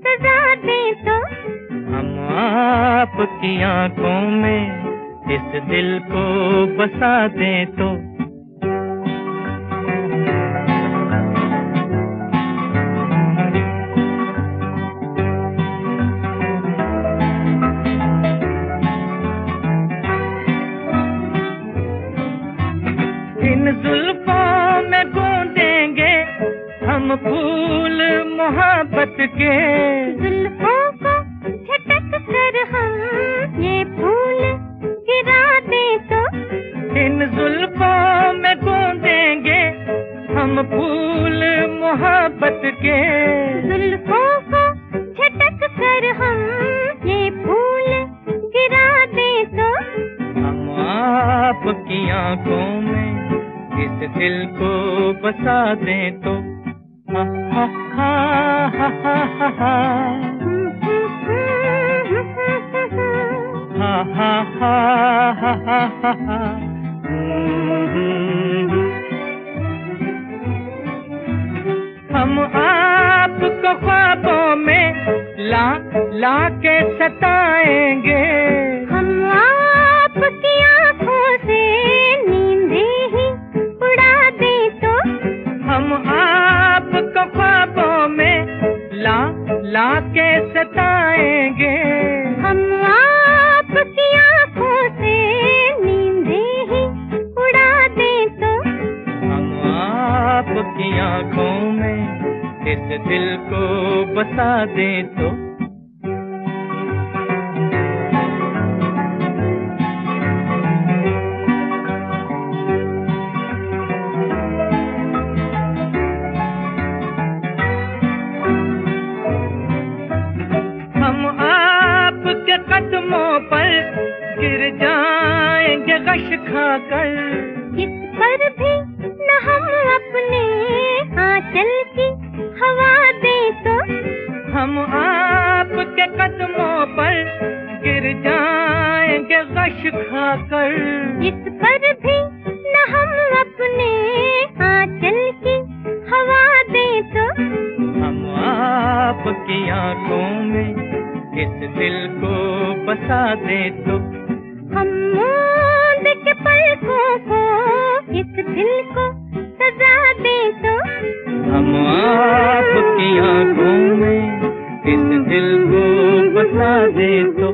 सजा दे तो, हम आपकी आँखों में इस दिल को बसा दे तो। इन जुल्फों में गूंदेंगे हम फूल मोहब्बत के, जुल्फों को झटक कर हम ये फूल गिरा दे तो, इन जुल्फों में गूंदेंगे हम फूल मोहब्बत के, जुल्फों को झटक कर हम ये फूल गिरा दे तो, हम आपकी आँखों में इस दिल को बसा दे तो। हा हा हा हा हा हा हा हा हा हा हा हा। हम आपको ख्वाबों में ला ला के सताएंगे, हम आपकी आँखों से नींदे ही उड़ा दे तो, हम आपको ख्वाबों में ला ला के सताएंगे, हम आपकी आँखों से नींदे ही उड़ा दे तो, हम आपकी आँखों में इस दिल को बसा दे तो। हम आपके कदमों पर गिर जाएंगे गश खाकर, इस पर भी न हम अपने आँचल दिखाकर इस पर भी न हम अपने आंचल की हवा दें तो हम आपकी आंखों में इस दिल को बसा दे तो हम मूंद के पलकों को इस दिल को सजा दें तो हम आपकी आंखों में इस दिल को बसा दे तो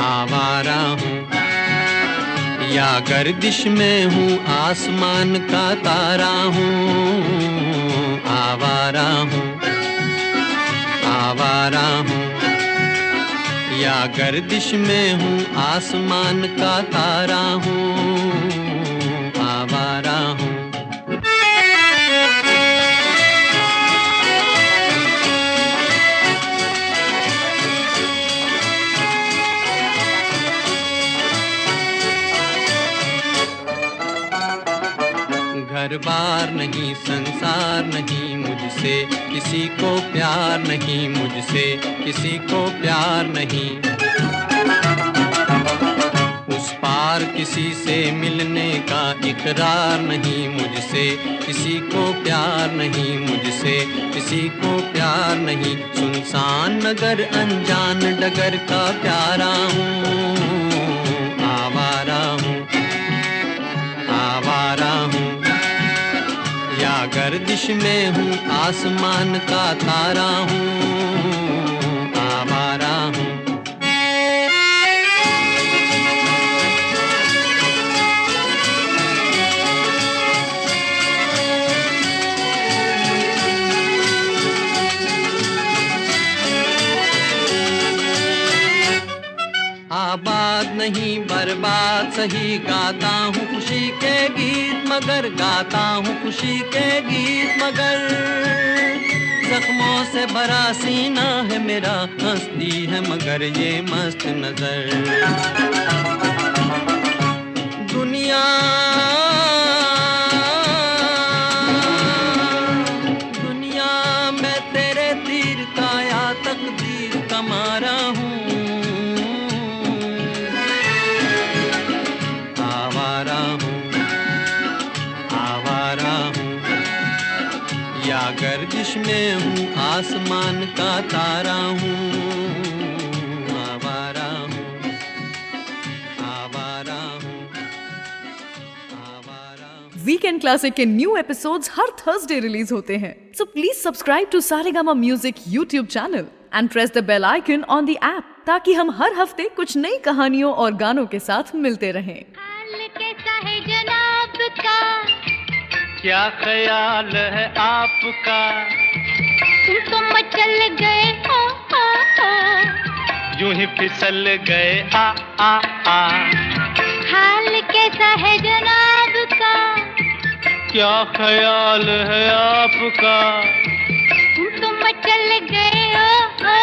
आवारा हूँ या गर्दिश में हूँ आसमान का तारा हूँ आवारा हूँ या गर्दिश में हूँ आसमान का तारा हूँ आवारा हूँ घर बार नहीं संसार नहीं मुझसे किसी को प्यार नहीं मुझसे किसी को प्यार नहीं उस पार किसी से मिलने का इकरार नहीं मुझसे किसी को प्यार नहीं मुझसे किसी को प्यार नहीं सुनसान नगर अनजान डगर का प्यारा हूँ आवारा हूँ या गर्दिश में हूँ आसमान का तारा हूँ आवारा हूँ आबाद नहीं बर्बाद सही गाता हूँ खुशी के गीत मगर गाता हूँ खुशी के गीत मगर जख्मों से भरा सीना है मेरा हंसती है मगर ये मस्त नजर दुनिया मैं तेरे तीर का या तकदीर का मारा हूँ या गर्दिश में हूँ आसमान का तारा हूँ आवारा हूँ आवारा हूँ आवारा हूँ। वीकेंड क्लासिक के न्यू एपिसोड्स हर थर्सडे रिलीज होते हैं, so please subscribe to Saregama music YouTube channel and press the bell icon on the app ताकि हम हर हफ्ते कुछ नई कहानियों और गानों के साथ मिलते रहें। हाल कैसा है जनाब का क्या ख्याल है आपका तुम तो मचल गए हो यूं ही फिसल गए आ हाल कैसा है जनाब का क्या ख्याल है आपका तुम तो मचल गए हो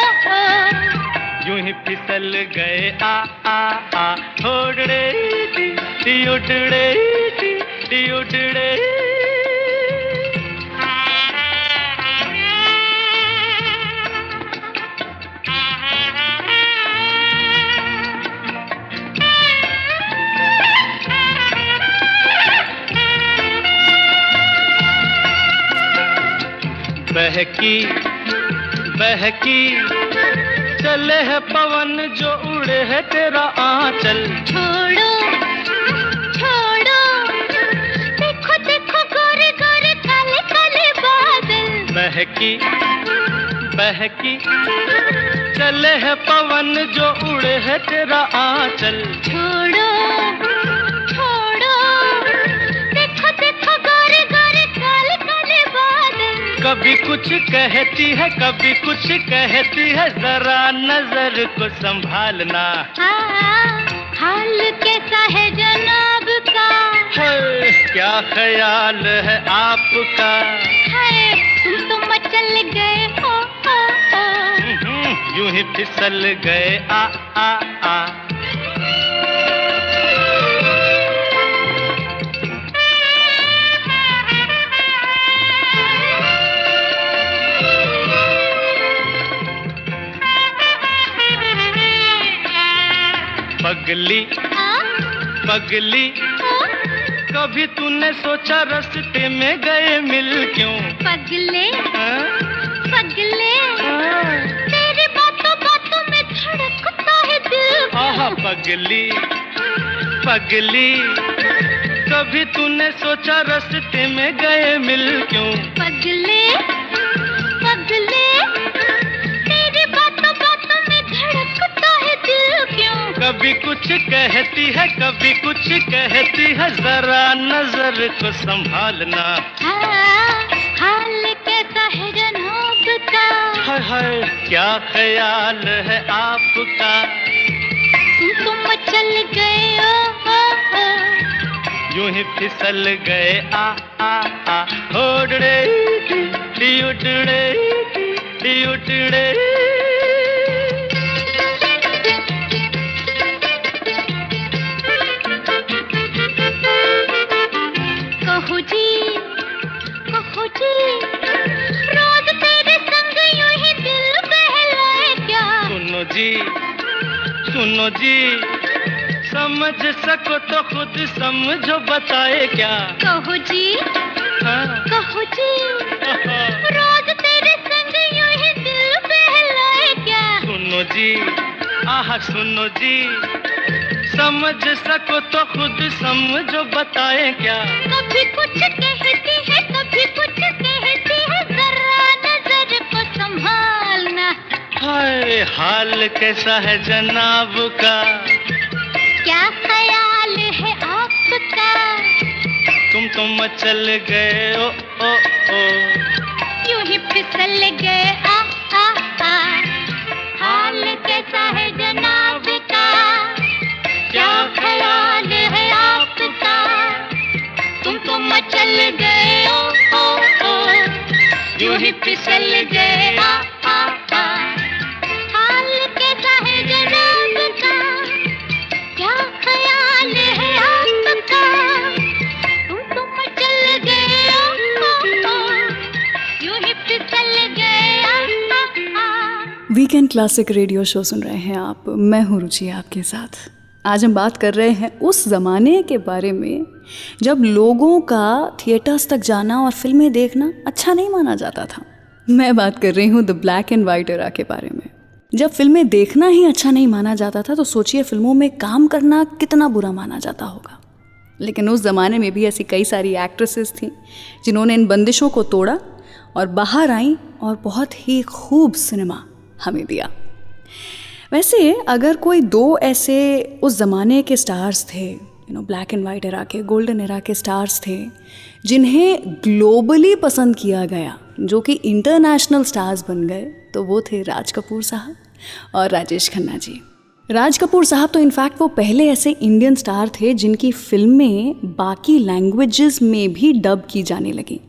यूं ही फिसल गए आ उड़ड़े उड़ड़े उड़ड़े बहकी बहकी चले है पवन जो उड़े है तेरा आंचल छोड़ो छोड़ो देखो देखो गोरे गोरे काले काले बादल बहकी बहकी चले है पवन जो उड़े है तेरा आंचल छोड़ो छोड़ो देखो देखो गोरे गोरे काले काले बादल कभी कुछ कहती है कभी कुछ कहती है जरा नजर को संभालना हाल कैसा है जनाब का हाय, क्या ख्याल है आपका? हाय, तुम तो मचल गए हो, यूं ही फिसल गए आ आ आ। पगली पगली, कभी तूने सोचा रास्ते में गए मिल क्यों? पगले पगले, तेरी बातों बातों में धड़कता है दिल। आहा पगली पगली, कभी तूने सोचा रास्ते में गए मिल क्यों? पगले पगले, तेरी बातों बातों में धड़कता है दिल क्यों? कभी कुछ कहती है, कभी कुछ कहती है, जरा नजर को संभालना। हाल कैसा है जनाब का? हाय हाय, क्या ख्याल है आपका? तुम तो मचल गए यूं ही फिसल गए आ आ आ। उड़ड़े उड़ड़े उड़ड़े। कहो जी रोज तेरे संग यूं ही दिल बहलाए क्या? सुनो जी, समझ सको तो खुद समझो, बताए क्या? कहो जी रोज तेरे संग यूं ही दिल बहलाए क्या? सुनो जी, आह सुनो जी, समझ सको तो खुद समझो, बताए क्या? कभी कुछ कहती है, कभी कुछ कहती है, जरा नजर को संभालना। हाय, हाल कैसा है जनाब का? क्या ख्याल है आपका? तुम तो मचल गए ओ ओ ओ। यूं ही फिसल गए आ आ आ। हाल कैसा है जनाब का? क्या ख्याल है आपका? तुम तो मचल गए ओ ओ ओ। यूं ही फिसल गए आ आ आ। हाल कैसा है जनाब का? क्या ख्याल है आपका? तुम तो मचल गए ओ ओ ओ। यूं ही फिसल गए आ आ आ। वीकेंड क्लासिक रेडियो शो सुन रहे हैं आप। मैं हूँ रुचि आपके साथ। आज हम बात कर रहे हैं उस ज़माने के बारे में जब लोगों का थिएटर्स तक जाना और फिल्में देखना अच्छा नहीं माना जाता था। मैं बात कर रही हूँ the black and white era के बारे में। जब फिल्में देखना ही अच्छा नहीं माना जाता था तो सोचिए फिल्मों में काम करना कितना बुरा माना जाता होगा। लेकिन उस ज़माने में भी ऐसी कई सारी एक्ट्रेसेस थीं जिन्होंने इन बंदिशों को तोड़ा और बाहर आईं और बहुत ही खूब सिनेमा हमें दिया। वैसे अगर कोई दो ऐसे उस ज़माने के स्टार्स थे, ब्लैक एंड वाइट एरा के, गोल्डन एरा के स्टार्स थे जिन्हें ग्लोबली पसंद किया गया, जो कि इंटरनेशनल स्टार्स बन गए, तो वो थे राज कपूर साहब और राजेश खन्ना जी। राज कपूर साहब तो इनफैक्ट वो पहले ऐसे इंडियन स्टार थे जिनकी फिल्में बाकी लैंग्वेजेस में भी डब की जाने लगी।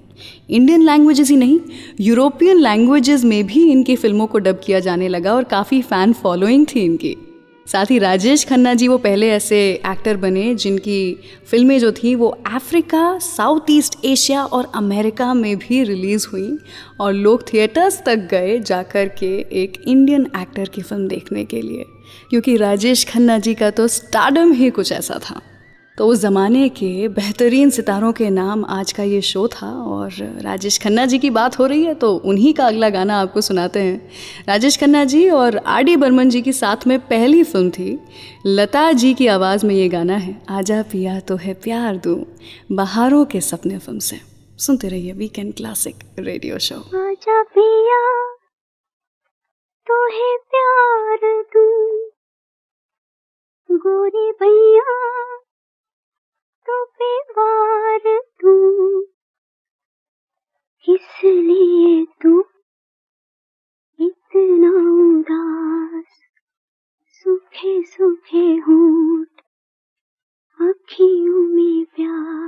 इंडियन लैंग्वेजेस ही नहीं, यूरोपियन लैंग्वेजेस में भी इनकी फिल्मों को डब किया जाने लगा और काफ़ी फ़ैन फॉलोइंग थी इनकी। साथ ही राजेश खन्ना जी वो पहले ऐसे एक्टर बने जिनकी फिल्में जो थी वो अफ्रीका, साउथ ईस्ट एशिया और अमेरिका में भी रिलीज़ हुई और लोग थिएटर्स तक गए जाकर के एक इंडियन एक्टर की फिल्म देखने के लिए, क्योंकि राजेश खन्ना जी का तो स्टारडम ही कुछ ऐसा था। तो उस ज़माने के बेहतरीन सितारों के नाम आज का ये शो था और राजेश खन्ना जी की बात हो रही है तो उन्हीं का अगला गाना आपको सुनाते हैं। राजेश खन्ना जी और आर.डी. बर्मन जी की साथ में पहली फिल्म थी। लता जी की आवाज़ में ये गाना है, आजा पिया तो है प्यार दूँ, बहारों के सपने फिल्म से। सुनते रहिए वीकेंड क्लासिक रेडियो शो। आजा पिया तो है प्यार दूँ, गोरी भैया तो पे वार दूँ, इसलिए तू इतना उदास, सूखे सूखे होंठ, अखियों में प्यार।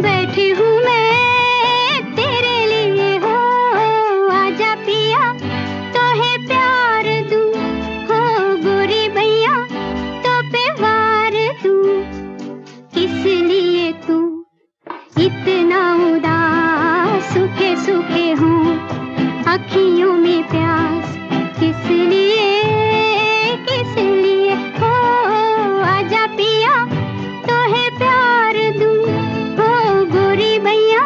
बैठी हूँ मैं तेरे लिए हो, आजा पिया तो है प्यार दूं, हो गोरी भैया तो पे वार दूं। किस लिए तू इतना उदास, सूखे सूखे हूँ अखियों में प्यास, किस लिए हो, आजा पिया तो है प्यार दूं, हो गोरी भैया।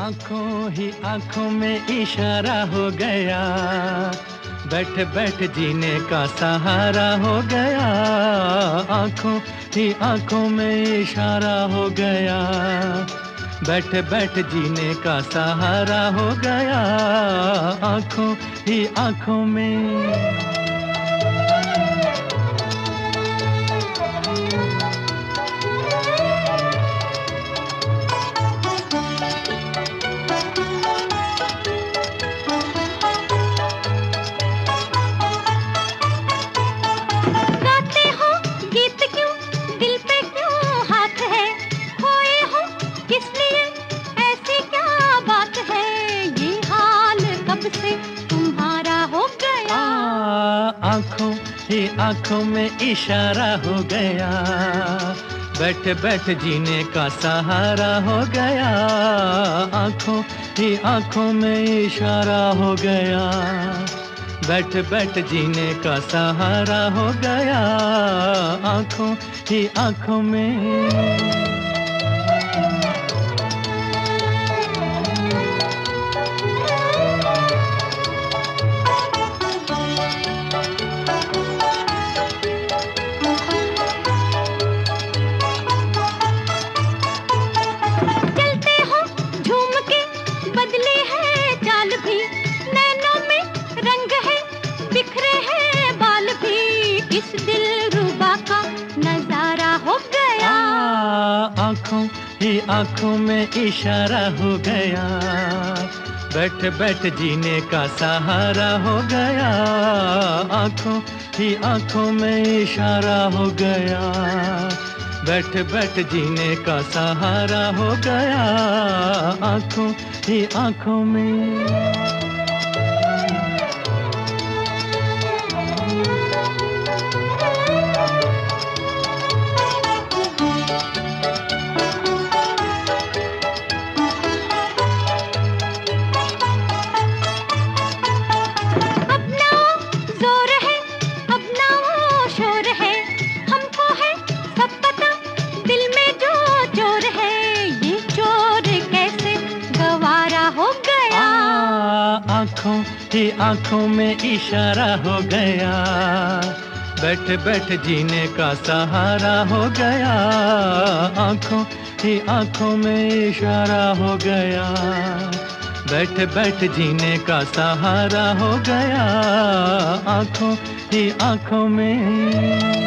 आंखों ही आंखों में इशारा हो गया, बैठ बैठ जीने का सहारा हो गया। आंखों ही आंखों में इशारा हो गया, बैठ बैठ जीने का सहारा हो गया। आंखों ही आंखों में। आंखों ही आंखों में इशारा हो गया, बैठ बैठ जीने का सहारा हो गया। आंखों ही आंखों में इशारा हो गया, बैठ बैठ जीने का सहारा हो गया। आंखों ही आंखों में। आंखों ही आंखों में इशारा हो गया, बैठ बैठ जीने का सहारा हो गया। आंखों ही आंखों में इशारा हो गया, बैठ बैठ जीने का सहारा हो गया। आंखों ही आंखों में। आंखों ही आंखों में इशारा हो गया, बैठ बैठ जीने का सहारा हो गया। आंखों ही आंखों में इशारा हो गया, बैठ बैठ जीने का सहारा हो गया। आंखों ही आंखों में।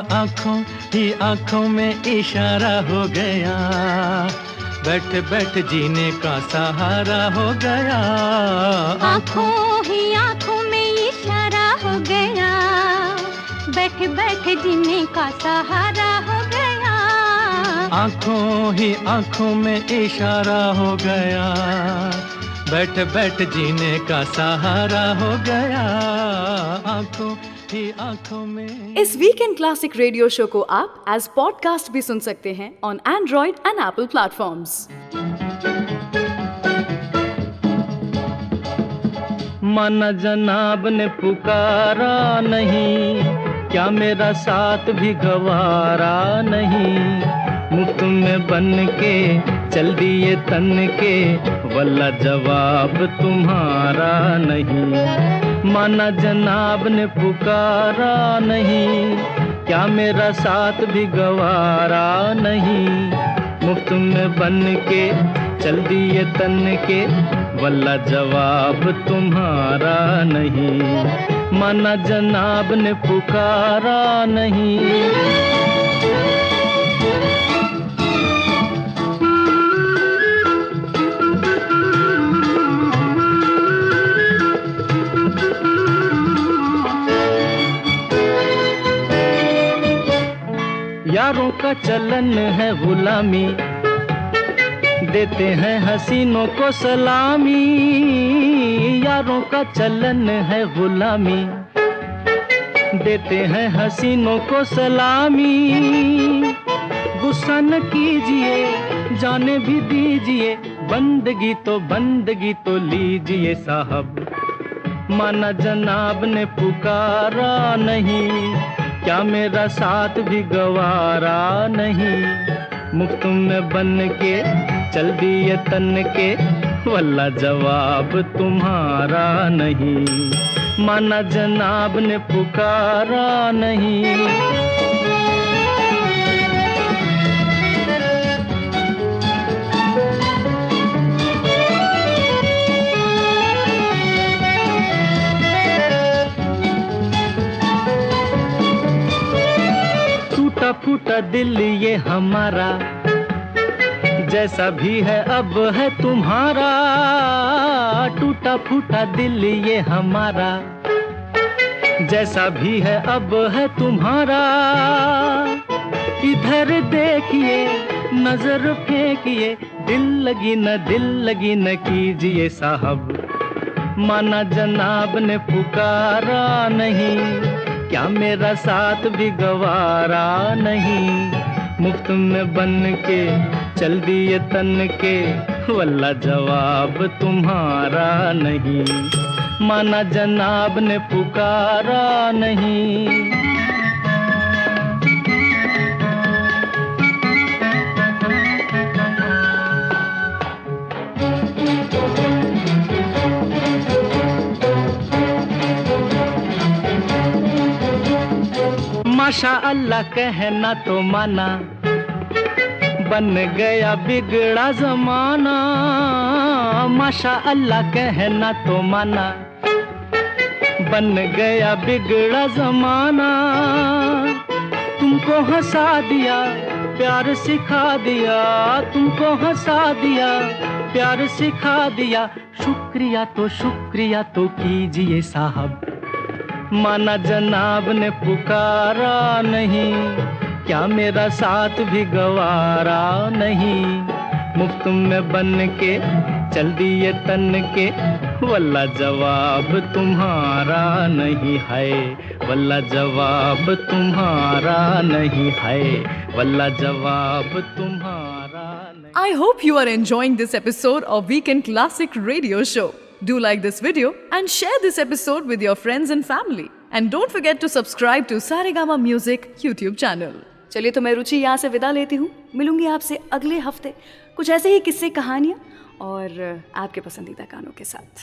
आंखों ही आंखों में इशारा हो गया, बैठ बैठ जीने का सहारा हो गया। आंखों ही आंखों में इशारा हो गया, बैठ बैठ जीने का सहारा हो गया। आंखों ही आंखों में इशारा हो गया, बैठ बैठ जीने का सहारा हो गया। आंखों ही आंखों में। इस वीकेंड क्लासिक रेडियो शो को आप एज पॉडकास्ट भी सुन सकते हैं on Android and Apple platforms. माना जनाब ने पुकारा नहीं, क्या मेरा साथ भी गवारा नहीं। मुफ्त में बन के चल दिए तन के, वल्ला जवाब तुम्हारा नहीं। माना जनाब ने पुकारा नहीं, क्या मेरा साथ भी गवारा नहीं। मुफ्त में बन के चल दिए तन के, वल्ला जवाब तुम्हारा नहीं, माना जनाब ने पुकारा नहीं। यारों का चलन है गुलामी, देते हैं हसीनों को सलामी। यारों का चलन है गुलामी, देते हैं हसीनों को सलामी। गुस्सा न कीजिए, जाने भी दीजिए, बंदगी तो लीजिए साहब, माना जनाब ने पुकारा नहीं, क्या मेरा साथ भी गवारा नहीं। मुफ्त में बन के चल दिए तन के, वल्ला जवाब तुम्हारा नहीं, माना जनाब ने पुकारा नहीं। टूटा फूटा दिल ये हमारा, जैसा भी है अब है तुम्हारा। टूटा फूटा दिल ये हमारा, जैसा भी है अब है तुम्हारा। इधर देखिए, नजर फेंकिए, दिल लगी न कीजिए साहब, माना जनाब ने पुकारा नहीं, क्या मेरा साथ भी गवारा नहीं। मुफ्त में बन के चल दिए तन के, वल्ला जवाब तुम्हारा नहीं, माना जनाब ने पुकारा नहीं। माशा अल्लाह कहना तो माना, बन गया बिगड़ा जमाना। माशा अल्लाह कहना तो माना, बन गया बिगड़ा जमाना। तुमको हंसा दिया, प्यार सिखा दिया, तुमको हंसा दिया, प्यार सिखा दिया। शुक्रिया तो कीजिए साहब, माना जनाब ने पुकारा नहीं, क्या मेरा साथ भी गवारा नहीं। मुफ्त में बन के चल दिए तन के, वल्ला जवाब तुम्हारा नहीं है, वल्ला जवाब तुम्हारा नहीं है, वल्ला जवाब तुम्हारा नहीं। I hope you are enjoying this episode of Weekend Classic Radio Show. Do like this video and share this episode with your friends and family. And don't forget to subscribe to Saregama Music YouTube channel. चलिए तो मैं रुचि यहाँ से विदा लेती हूँ। मिलूंगी आपसे अगले हफ्ते कुछ ऐसे ही किस्से, कहानियाँ और आपके पसंदीदा गानों के साथ।